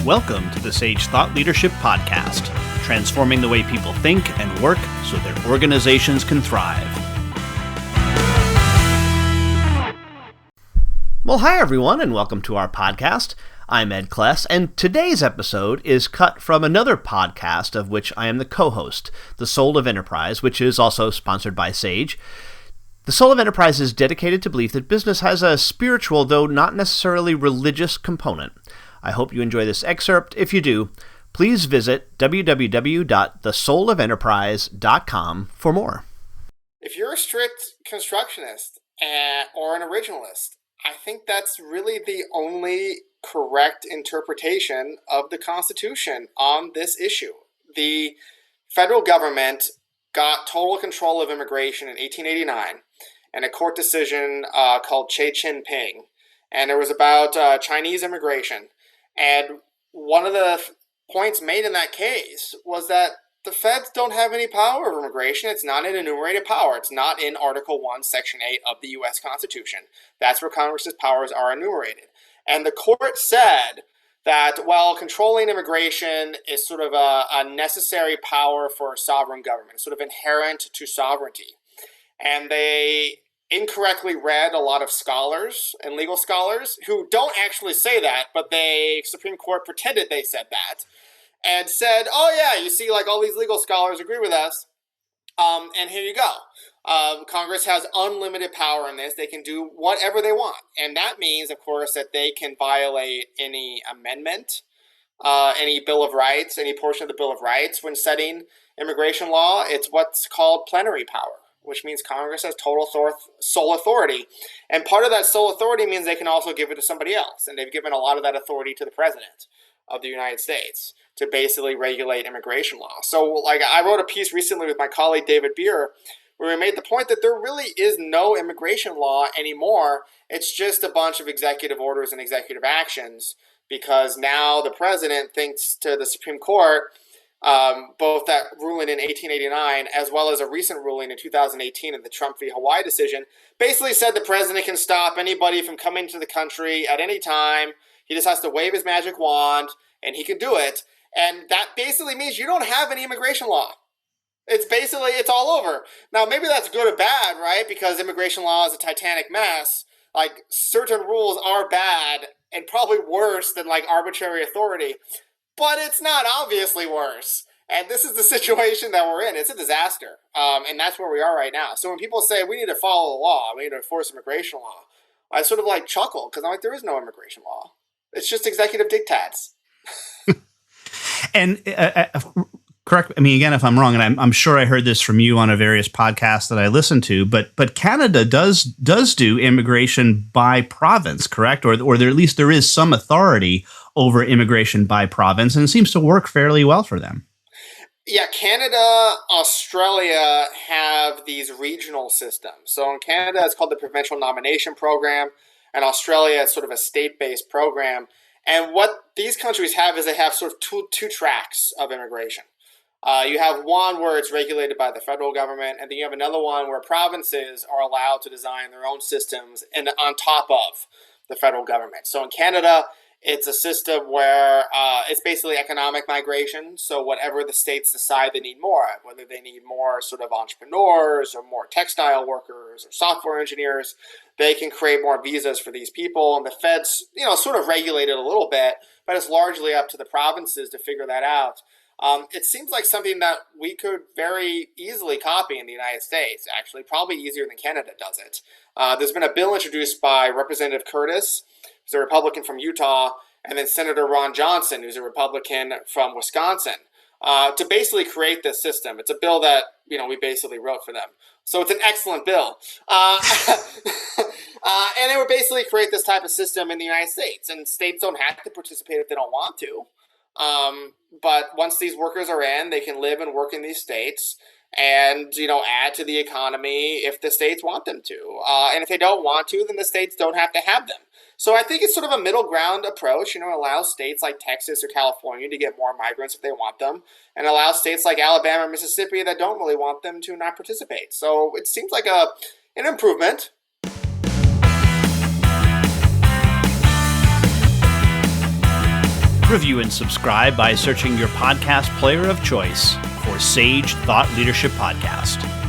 Welcome to the Sage Thought Leadership Podcast, transforming the way people think and work so their organizations can thrive. Well, hi everyone, and welcome to our podcast. I'm Ed Kless, and today's episode is cut from another podcast of which I am the co-host, The Soul of Enterprise, which is also sponsored by Sage. The Soul of Enterprise is dedicated to belief that business has a spiritual, though not necessarily religious, component. I hope you enjoy this excerpt. If you do, please visit www.thesoulofenterprise.com for more. If you're a strict constructionist or an originalist, I think that's really the only correct interpretation of the Constitution on this issue. The federal government got total control of immigration in 1889 in a court decision called Che Chin Ping, and it was about Chinese immigration. And one of the points made in that case was that the feds don't have any power over immigration. It's not an enumerated power. It's not in Article 1, Section 8 of the U.S. Constitution. That's where Congress's powers are enumerated. And the court said that while controlling immigration is sort of a necessary power for a sovereign government, sort of inherent to sovereignty, and they incorrectly read a lot of scholars and legal scholars who don't actually say that, but the Supreme Court pretended they said that and said, oh yeah, you see, like all these legal scholars agree with us, and here you go. Congress has unlimited power in this. They can do whatever they want, and that means, of course, that they can violate any amendment, any Bill of Rights, any portion of the Bill of Rights when setting immigration law. It's what's called plenary power, which means Congress has total sole authority. And part of that sole authority means they can also give it to somebody else. And they've given a lot of that authority to the President of the United States to basically regulate immigration law. So like I wrote a piece recently with my colleague David Beer where we made the point that there really is no immigration law anymore. It's just a bunch of executive orders and executive actions because now the President, thanks to the Supreme Court, both that ruling in 1889 as well as a recent ruling in 2018 in the Trump v. Hawaii decision, basically said the president can stop anybody from coming to the country at any time. He just has to wave his magic wand and he can do it. And that basically means you don't have any immigration law. It's all over. Now, maybe that's good or bad, right? Because immigration law is a titanic mess. Like certain rules are bad and probably worse than like arbitrary authority. But it's not obviously worse. And this is the situation that we're in. It's a disaster. And that's where we are right now. So when people say we need to follow the law, we need to enforce immigration law, I sort of like chuckle because I'm like, there is no immigration law. It's just executive diktats. And correct me again if I'm wrong, and I'm sure I heard this from you on a various podcasts that I listen to, but Canada does do immigration by province, correct? Or there, at least there is some authority over immigration by province, and it seems to work fairly well for them. Yeah, Canada, Australia have these regional systems. So in Canada, it's called the Provincial Nomination Program, and Australia, it's sort of a state-based program. And what these countries have is they have sort of two tracks of immigration. You have one where it's regulated by the federal government, and then you have another one where provinces are allowed to design their own systems and on top of the federal government. So in Canada, it's a system where it's basically economic migration. So whatever the states decide they need more of, whether they need more sort of entrepreneurs or more textile workers or software engineers, they can create more visas for these people. And the feds, sort of regulate it a little bit, but it's largely up to the provinces to figure that out. It seems like something that we could very easily copy in the United States, actually, probably easier than Canada does it. There's been a bill introduced by Representative Curtis, who's a Republican from Utah, and then Senator Ron Johnson, who's a Republican from Wisconsin, to basically create this system. It's a bill that, we basically wrote for them. So it's an excellent bill. And it would basically create this type of system in the United States, and states don't have to participate if they don't want to. But once these workers are in, they can live and work in these states and, add to the economy if the states want them to. And if they don't want to, then the states don't have to have them. So I think it's sort of a middle ground approach, allows states like Texas or California to get more migrants if they want them, and allows states like Alabama or Mississippi that don't really want them to not participate. So it seems like an improvement. Review and subscribe by searching your podcast player of choice for Sage Thought Leadership Podcast.